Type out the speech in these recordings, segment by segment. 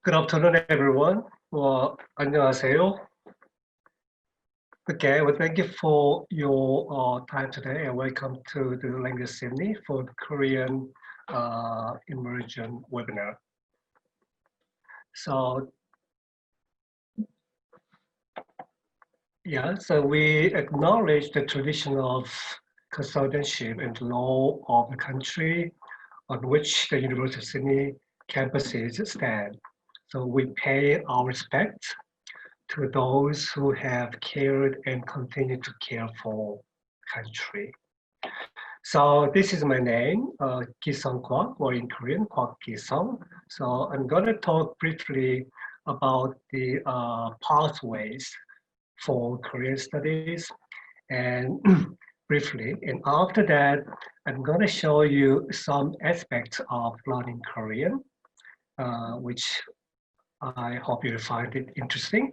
Good afternoon, everyone. Well, 안녕하세요. Okay, well, thank you for your time today, and welcome to the Language Sydney for the Korean immersion webinar. So, yeah, so we acknowledge the tradition of custodianship and law of the country on which the University of Sydney campuses stand. So we pay our respect to those who have cared and continue to care for country. So this is my name, Ki-Sung Kwak, or in Korean, Kwak Ki-Sung. So I'm going to talk briefly about the pathways for Korean studies and briefly. And after that, I'm going to show you some aspects of learning Korean, which I hope you'll find it interesting.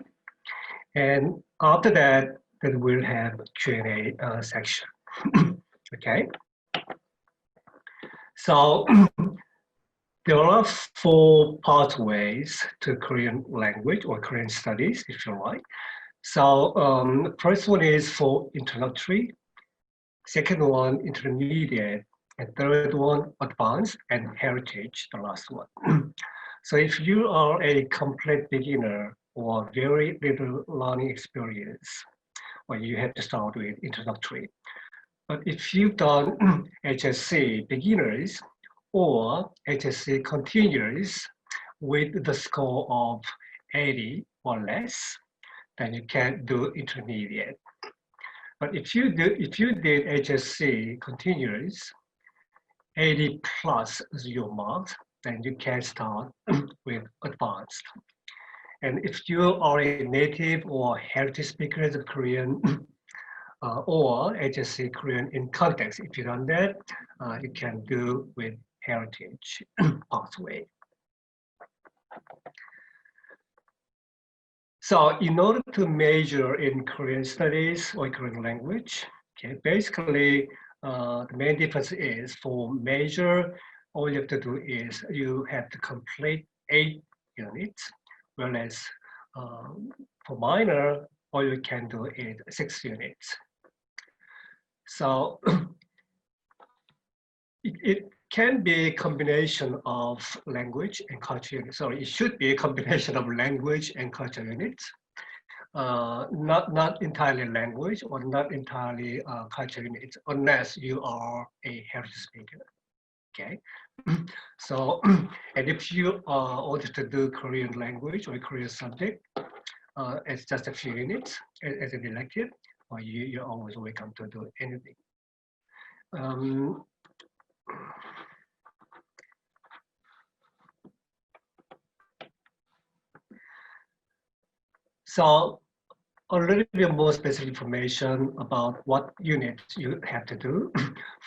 And after that, then we'll have Q&A section. Okay. So there are 4 pathways to Korean language or Korean studies, if you like. So first one is for introductory, second one intermediate, and third one advanced, and heritage, the last one. So if you are a complete beginner or very little learning experience, well, you have to start with introductory. But if you've done HSC beginners or HSC continuous with the score of 80 or less, then you can do intermediate. But if you did HSC continuous, 80 plus is your mark, then you can start with advanced. And if you are a native or heritage speaker of Korean, or HSC Korean in context, if you done that, you can do with heritage pathway. So in order to major in Korean studies or Korean language, okay, basically the main difference is for major, all you have to do is you have to complete 8 units, whereas for minor, all you can do is 6 units. So it can be a combination of language and culture units. So it should be a combination of language and culture units. Not entirely language or not entirely culture units, unless you are a heritage speaker. Okay, so and if you are ordered to do Korean language or Korean subject, it's just a few units as an elective, or you're always welcome to do anything. So a little bit more specific information about what units you have to do.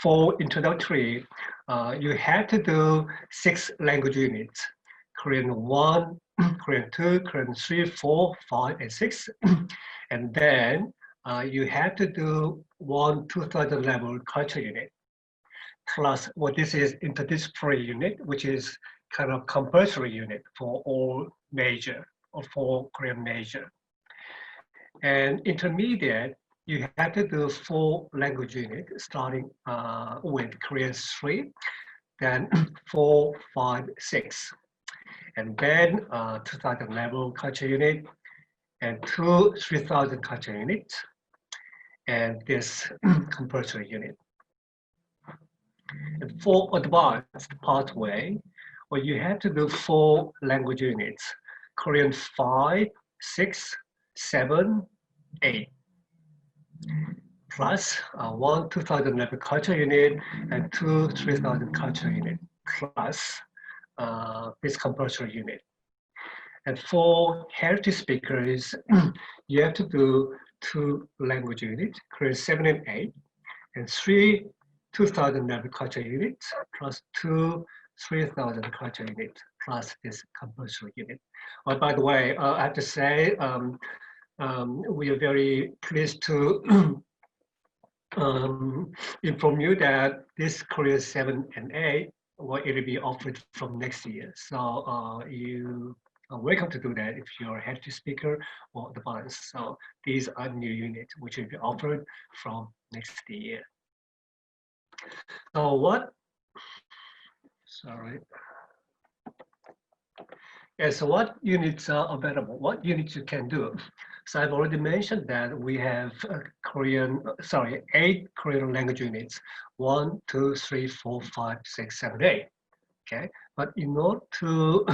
For introductory, you have to do 6 language units: Korean 1, Korean 2, Korean 3, 4, 5, and 6. And then you have to do 1 2,000 level culture unit. Plus, what this is interdisciplinary unit, which is kind of compulsory unit for all major or for Korean major. And intermediate, you have to do 4 language units, starting with Korean 3, then 4, 5, 6, and then 2,000 level culture unit, and 2 3,000 culture units, and this compulsory unit. And for advanced pathway, well, you have to do 4 language units: Korean 5, 6, 7, 8, plus 1 2,000 level culture unit and 2 3,000 culture unit, plus this compulsory unit. And for heritage speakers, you have to do 2 language units, Korean 7 and 8, and 3 2,000 level culture units, plus 2 3,000 culture units, plus this compulsory unit. Oh, by the way, I have to say, we are very pleased to inform you that this Korean 7 and 8 will be offered from next year. So you welcome to do that if you're a head speaker or advanced. So these are new units which will be offered from next year. So sorry. Yeah, so what units are available? What units you can do? So I've already mentioned that we have 8 Korean language units. 1, 2, 3, 4, 5, 6, 7, 8. Okay, but in order to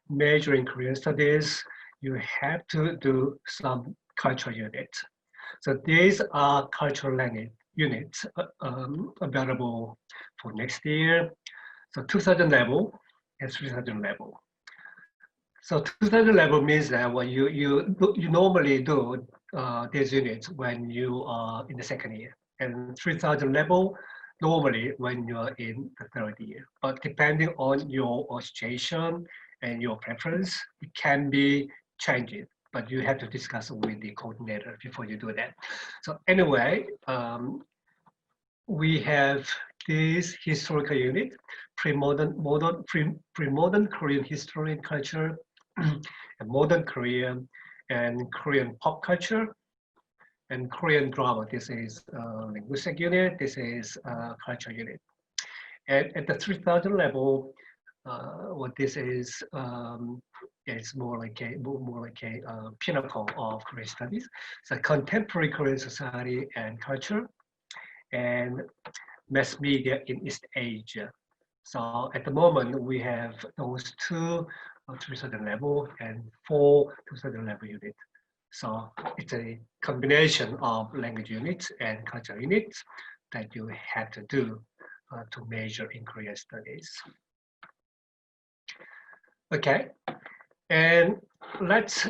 major in Korean studies, you have to do some cultural units. So these are cultural language units available for next year. So 2000 level and 3000 level. So 2000 level means that what you normally do these units when you are in the second year, and 3000 level normally when you're in the third year. But depending on your situation and your preference, it can be changed. But you have to discuss with the coordinator before you do that. So anyway, we have this historical unit, pre-modern Korean history and culture, and modern Korean and Korean pop culture and Korean drama. This is linguistic unit. This is culture unit. And at the 3000 level, what this is more like a pinnacle of Korean studies. So contemporary Korean society and culture, and mass media in East Asia. So at the moment, we have those 2 3000 level and 4 2000 level units. So it's a combination of language units and cultural units that you have to do to major in Korean studies. Okay, and let's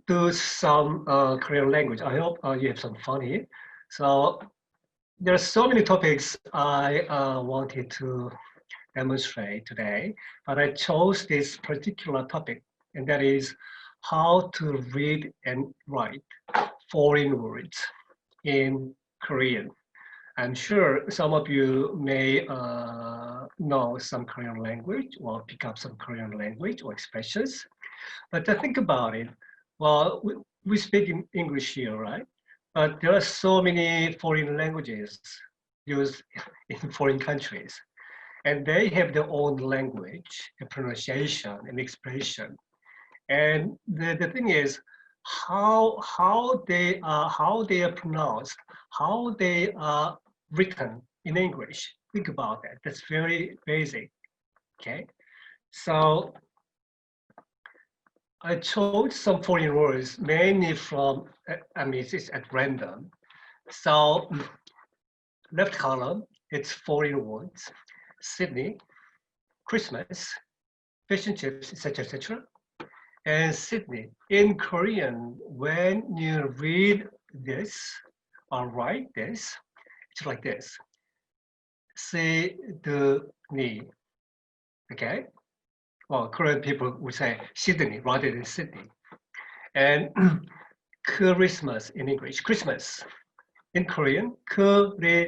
do some Korean language. I hope you have some fun here. So there are so many topics I wanted to demonstrate today, but I chose this particular topic, and that is how to read and write foreign words in Korean. I'm sure some of you may know some Korean language or pick up some Korean language or expressions, but to think about it, well, we speak in English here, right? But there are so many foreign languages used in foreign countries, and they have their own language and pronunciation and expression. And the thing is, how they are pronounced, how they are written in English. Think about that. That's very basic. Okay, so I chose some foreign words mainly from, I mean, it's at random. So left column, it's foreign words: Sydney, Christmas, fish and chips, etc., etc. And Sydney. In Korean, when you read this or write this, it's like this: Sydney. Okay. Well, Korean people would say Sydney rather than Sydney. And Christmas in English, Christmas. In Korean, 크리스마스,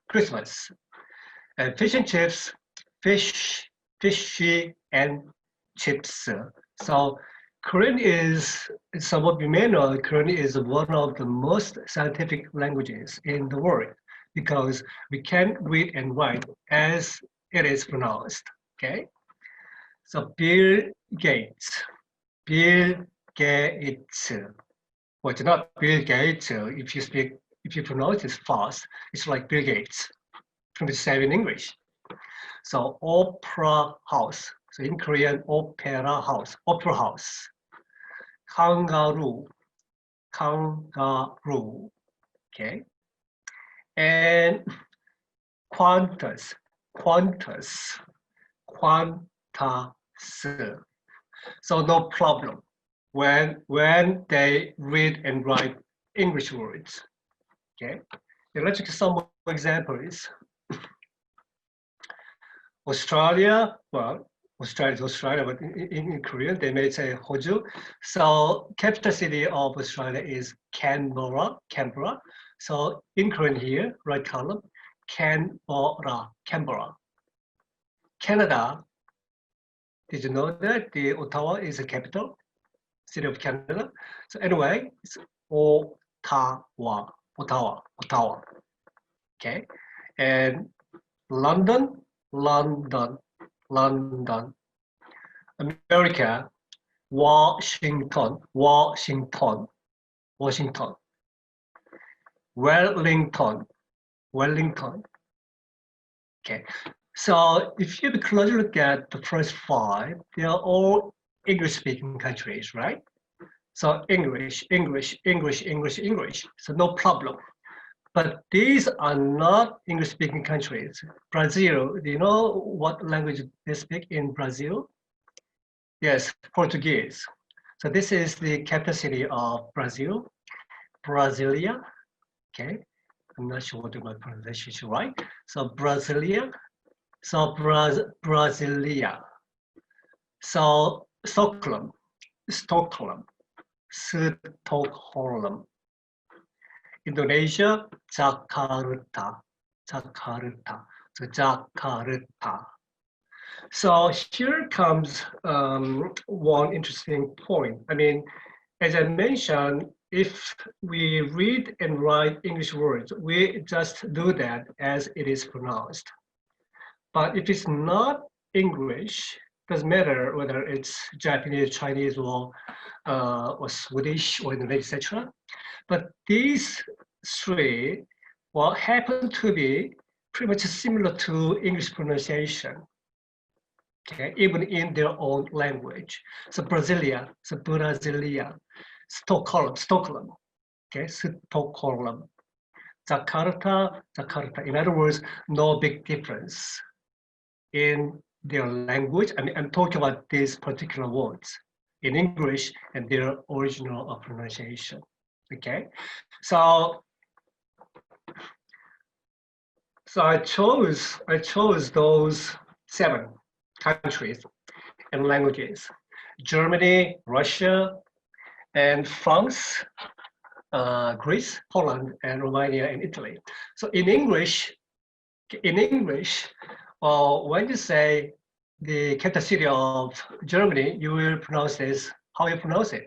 Christmas. And fish and chips, fish, fishy, and chips. So Korean is, some of you may know, Korean is one of the most scientific languages in the world because we can read and write as it is pronounced, okay? So Bill Gates, Bill Gates. Well, it's not Bill Gates. If you pronounce it fast, it's like Bill Gates. From the same in English. So opera house. So in Korean, opera house, opera house. Kangaroo, kangaroo. Okay. And Qantas, Qantas, Qantas. So no problem when they read and write English words. Okay. Now let's look at some examples. Australia, well, Australia is Australia, but in Korean they may say Hoju. So capital city of Australia is Canberra, Canberra. So in Korean here, right column, Canberra, Canberra. Canada Did you know that the Ottawa is the capital city of Canada? So anyway, it's Ottawa, Ottawa, Ottawa. Okay, and London, London, London. America, Washington, Washington, Washington. Wellington, Wellington. Okay, so if you have a closer look at the first five, they are all English-speaking countries, right? So English, English, English, English, English. So no problem. But these are not English-speaking countries. Brazil, do you know what language they speak in Brazil? Yes, Portuguese. So this is the capital city of Brazil, Brasilia. Okay, I'm not sure what my pronunciation is right. So Brasilia, so Brasilia. So Stockholm, Stockholm, Stockholm. Indonesia, Jakarta, Jakarta. So Jakarta. So here comes one interesting point. I mean, as I mentioned, if we read and write English words, we just do that as it is pronounced. But if it's not English, doesn't matter whether it's Japanese, Chinese, or Swedish, or Indonesian, etc. But these three will happen to be pretty much similar to English pronunciation. Okay, even in their own language. So Brasilia, so Brasilia, Stockholm, Stockholm, okay, Stockholm, Jakarta, Jakarta. In other words, no big difference in their language. I mean, I'm talking about these particular words in English and their original pronunciation. Okay, so I chose those 7 countries and languages: Germany, Russia, and France, Greece, Poland, and Romania, and Italy. So in English, when you say the capital city of Germany, you will pronounce this, how you pronounce it?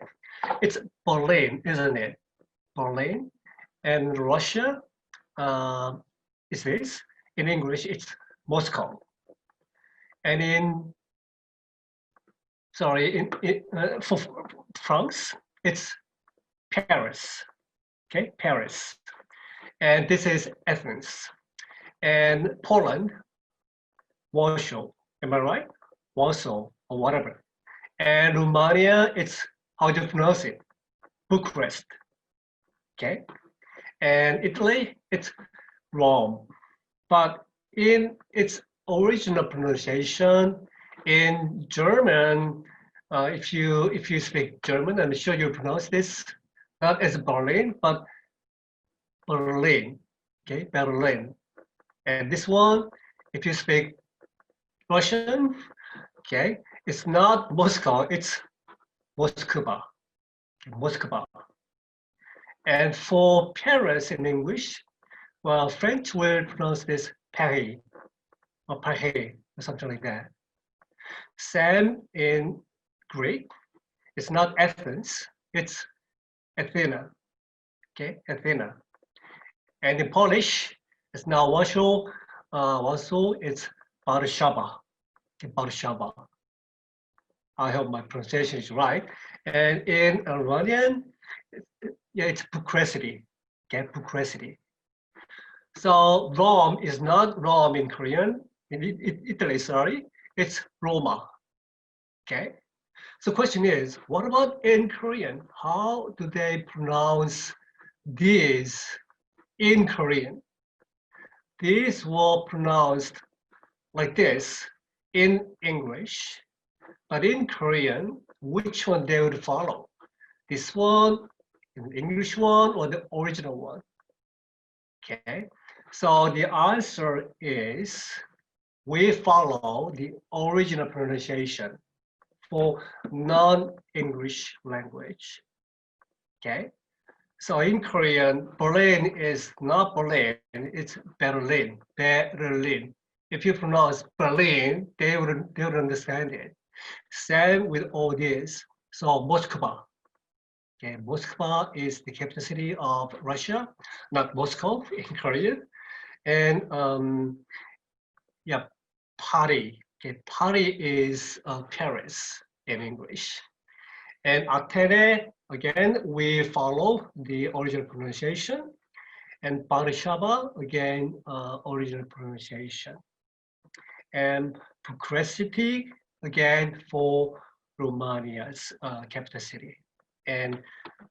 It's Berlin, isn't it? Berlin. And Russia is this. In English, it's Moscow. And for France, it's Paris, okay, Paris. And this is Athens. And Poland, Warsaw, am I right? Warsaw, or whatever. And Romania, it's, how do you pronounce it? Bucharest, okay? And Italy, it's Rome. But in its original pronunciation, in German, if you speak German, I'm sure you pronounce this not as Berlin, but Berlin, okay, Berlin. And this one, if you speak Russian, okay, it's not Moscow, it's Moskva, Moskva. And for Paris in English, well, French will pronounce this Paris, or Paris, or something like that. Same in Greek, it's not Athens, it's Athena, okay, Athena. And in Polish, it's now Warsaw, it's Warszawa, okay, Warszawa. I hope my pronunciation is right. And in Romanian, yeah, it's Bucharest, okay, Bucharest. So Rome is not Rome in Korean, in Italy, sorry, it's Roma, okay? So the question is, what about in Korean? How do they pronounce these in Korean? These were pronounced like this in English, but in Korean, which one they would follow? This one, the English one, or the original one? Okay, so the answer is we follow the original pronunciation for non-English language. Okay, so in Korean, Berlin is not Berlin, it's Berlin, Berlin. If you pronounce Berlin, they would understand it. Same with all this. So Moskva. Okay, Moskva is the capital city of Russia, not Moscow in Korean. And yeah, Paris. Okay, Paris is Paris in English. And Athene, again, we follow the original pronunciation. And Warsaw, again, original pronunciation. And Bucharest, again, for Romania's capital city. And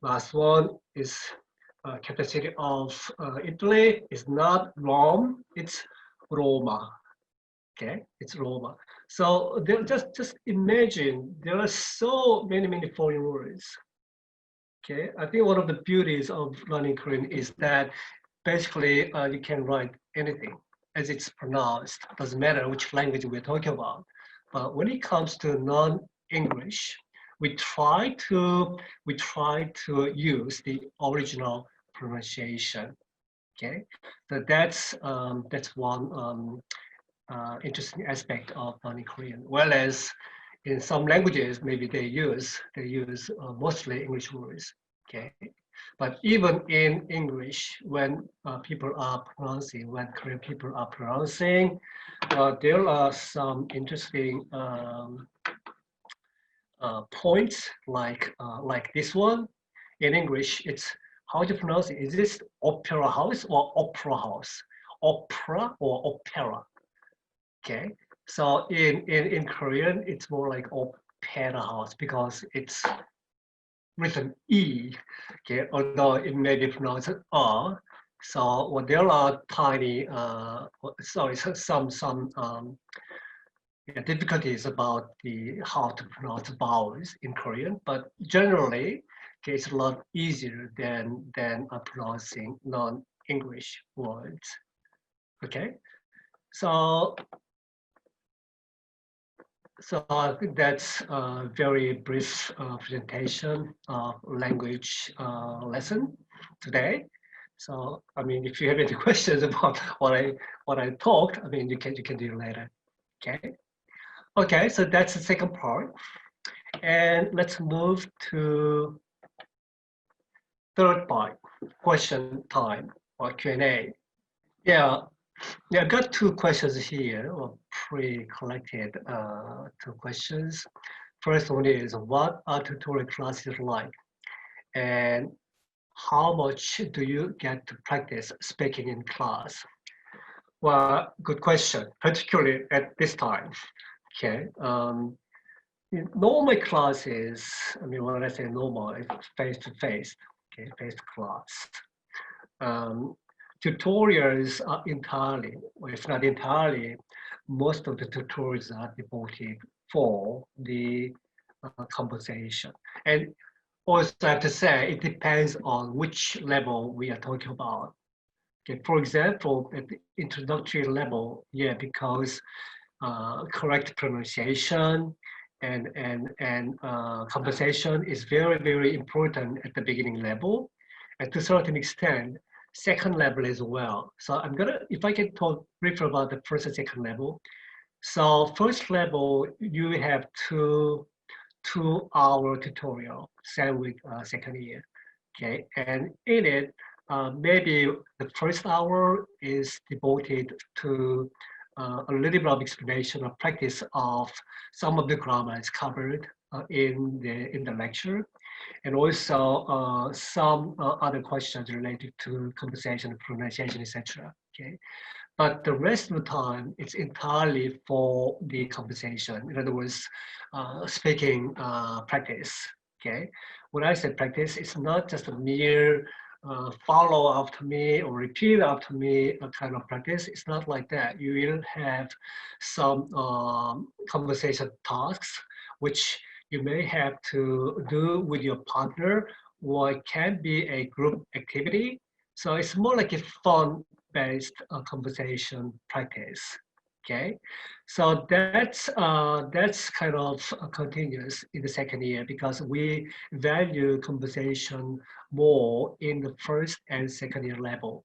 last one is capital city of Italy. It's not Rome, it's Roma. Okay, it's Roma. So just imagine there are so many foreign words. Okay, I think one of the beauties of learning Korean is that basically you can write anything as it's pronounced. Doesn't matter which language we're talking about. But when it comes to non-English, we try to use the original pronunciation. Okay, so that's one interesting aspect of learning Korean. Whereas in some languages, maybe they use mostly English words. Okay, but even in English, when when Korean people are pronouncing, there are some interesting points like this one. In English, it's how to pronounce it. Is this opera house or opera house? Opera or opera? Okay. So in Korean, it's more like opera house because it's written E, okay, although it may be pronounced R. So well, there are tiny, some yeah, difficulties about the how to pronounce vowels in Korean, but generally, okay, it's a lot easier than pronouncing non-English words. Okay, so I think that's a very brief presentation of language lesson today. So I mean, if you have any questions about what I talked, I mean, you can do later. Okay. Okay. So that's the second part, and let's move to third part, question time or Q&A. Yeah. Yeah, I've got two questions here, or pre-collected two questions. First one is, what are tutorial classes like? And how much do you get to practice speaking in class? Well, good question, particularly at this time. Okay. In normal classes, I mean, when I say normal, it's face-to-face, okay, face to class. Tutorials are entirely, or if not entirely, most of the tutorials are devoted for the conversation. And also I have to say, it depends on which level we are talking about. Okay, for example, at the introductory level, yeah, because correct pronunciation and conversation is very important at the beginning level, and to a certain extent, second level as well. So I'm gonna, if I can talk briefly about the first and second level. So first level, you have two-hour tutorial, same with second year, okay? And in it, maybe the first hour is devoted to a little bit of explanation or practice of some of the grammar is covered in the lecture, and also some other questions related to conversation, pronunciation, etc. Okay, but the rest of the time it's entirely for the conversation. In other words, speaking practice. Okay, when I say practice, it's not just a mere follow after me or repeat after me a kind of practice. It's not like that. You will have some conversation tasks which you may have to do with your partner, or it can be a group activity. So it's more like a fun-based conversation practice. Okay, so that's kind of continuous in the second year because we value conversation more in the first and second year level.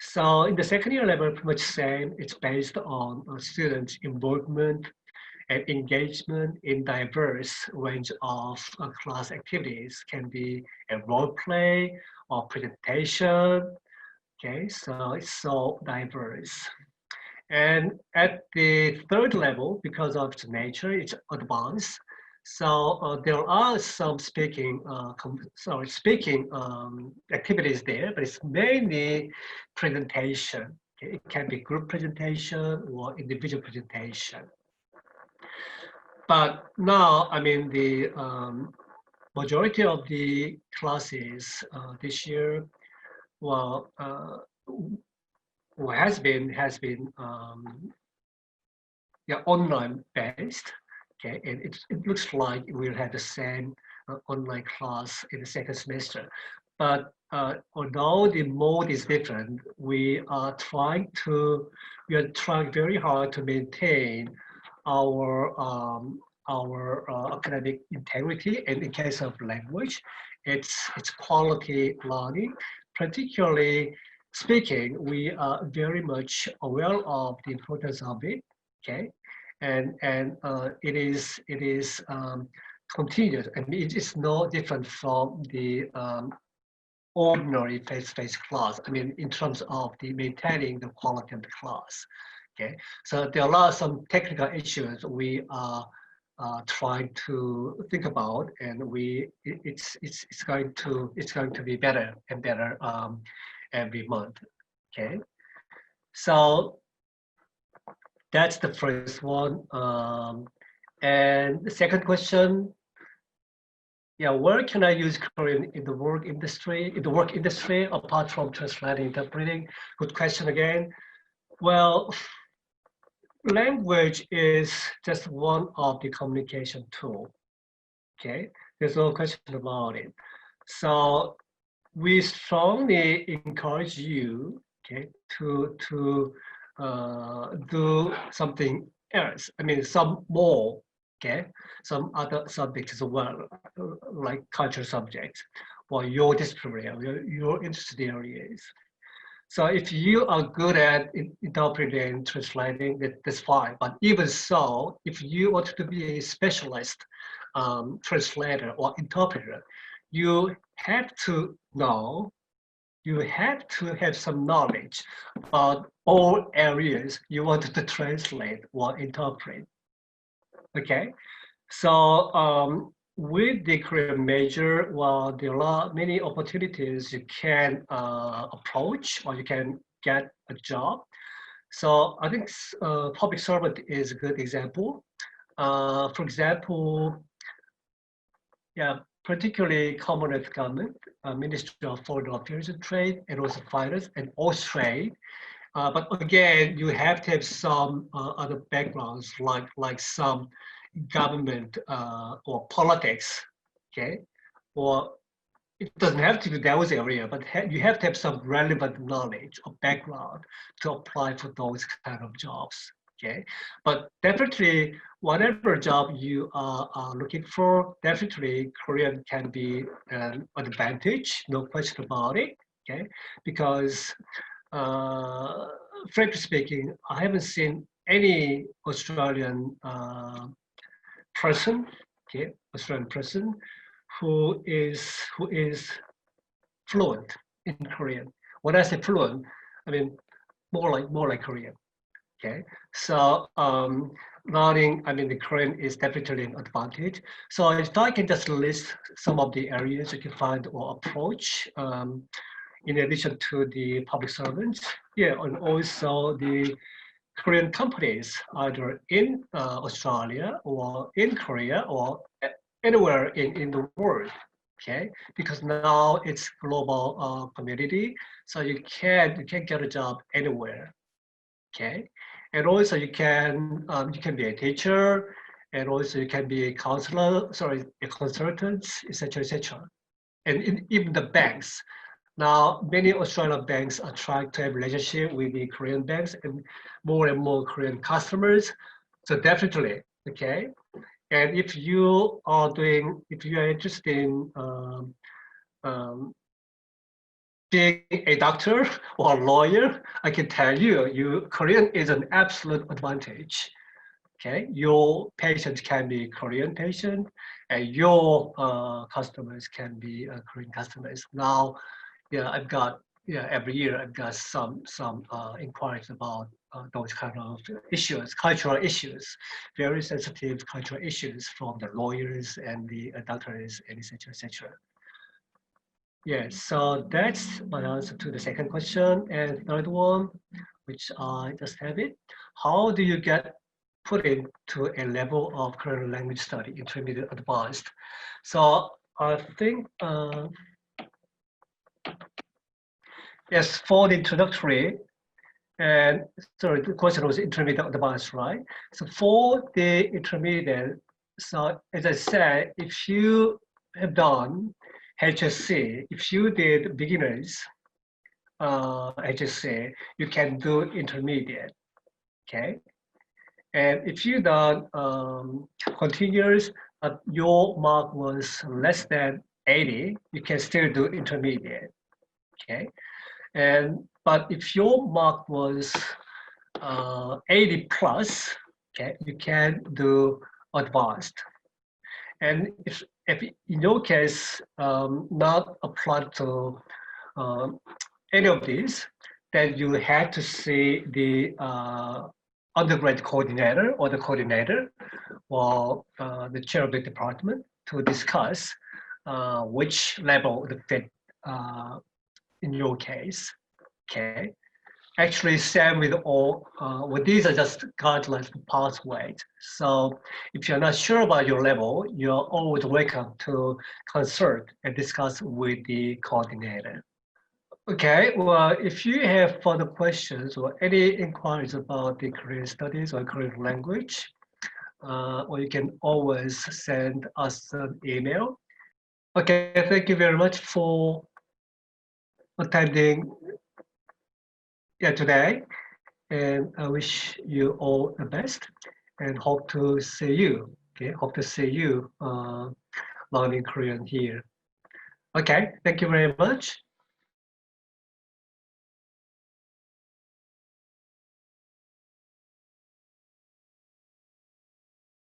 So in the second year level, pretty much same. It's based on students' involvement and engagement in diverse range of class activities. Can be a role play or presentation. Okay, so it's so diverse. And at the third level, because of its nature, it's advanced. So there are some speaking activities there, but it's mainly presentation. Okay? It can be group presentation or individual presentation. But now, I mean, the majority of the classes this year, well, has been yeah, online based. Okay, and it looks like we'll have the same online class in the second semester. But although the mode is different, we are trying very hard to maintain our academic integrity. And in case of language, it's quality learning. Particularly speaking, we are very much aware of the importance of it. Okay, and it is continuous. I mean, it is no different from the ordinary face-to-face class. I mean, in terms of the maintaining the quality of the class. Okay, so there are some technical issues we are trying to think about, and it's going to be better and better every month. Okay, so that's the first one. And the second question, yeah, where can I use Korean in the work industry? In the work industry, apart from translating, interpreting? Good question again. Well, language is just one of the communication tool. Okay, there's no question about it. So we strongly encourage you, okay, to do something else. I mean, some more, okay, some other subjects as well, like culture subjects, or your discipline area, your interest areas. So if you are good at interpreting, translating, that's fine. But even so, if you want to be a specialist translator or interpreter, you have to know, you have to have some knowledge about all areas you want to translate or interpret. Okay, so with the Korean major, well, there are many opportunities you can approach or you can get a job. So I think public servant is a good example. For example, yeah, particularly Commonwealth government, Ministry of Foreign Affairs and Trade, and also Finance and Trade. But again, you have to have some other backgrounds, like some government or politics, okay? Or it doesn't have to be those area, but you have to have some relevant knowledge or background to apply for those kind of jobs, okay? But definitely, whatever job you are looking for, definitely Korean can be an advantage, no question about it, okay? Because frankly speaking, I haven't seen any Australian person, okay, Australian person who is fluent in Korean. When I say fluent, I mean more like Korean. Okay, so learning, I mean, the Korean is definitely an advantage. So if I can just list some of the areas you can find or approach, in addition to the public servants, yeah, and also the Korean companies, either in Australia or in Korea or anywhere in the world, okay? Because now it's global community, so you can get a job anywhere, okay? And also you can be a teacher, and also you can be a counselor, sorry, a consultant, etc., etc. And even the banks. Now, many Australian banks are trying to have relationship with the Korean banks and more Korean customers. So definitely, okay. And if you are interested in being a doctor or a lawyer, I can tell you, Korean is an absolute advantage. Okay, your patients can be Korean patient, and your customers can be Korean customers. Now, yeah, I've got every year I've got some inquiries about those kind of issues, cultural issues, very sensitive cultural issues from the lawyers and the doctors, and etc. etc. Yeah, so that's my answer to the second question. And third one, which I just have it. How do you get put into a level of Korean language study, intermediate, advanced? So I think, yes, for the introductory, and sorry, the question was intermediate, advanced, right? So for the intermediate, so as I said, if you have done HSC, if you did beginners, HSC, you can do intermediate, okay? And if you done continuous, your mark was less than 80, you can still do intermediate, okay? But if your mark was 80 plus, okay, you can do advanced. And if in your case not applied to any of these, then you have to see the undergrad coordinator or the coordinator or the chair of the department to discuss which level would fit in your case. Okay. Actually, same with all. Well, these are just guidelines for pathways. So if you're not sure about your level, you're always welcome to consult and discuss with the coordinator. Okay, well, if you have further questions or any inquiries about the Korean studies or Korean language, or you can always send us an email. Okay, thank you very much for attending today, and I wish you all the best and hope to see you. Okay, hope to see you learning Korean here. Okay, thank you very much.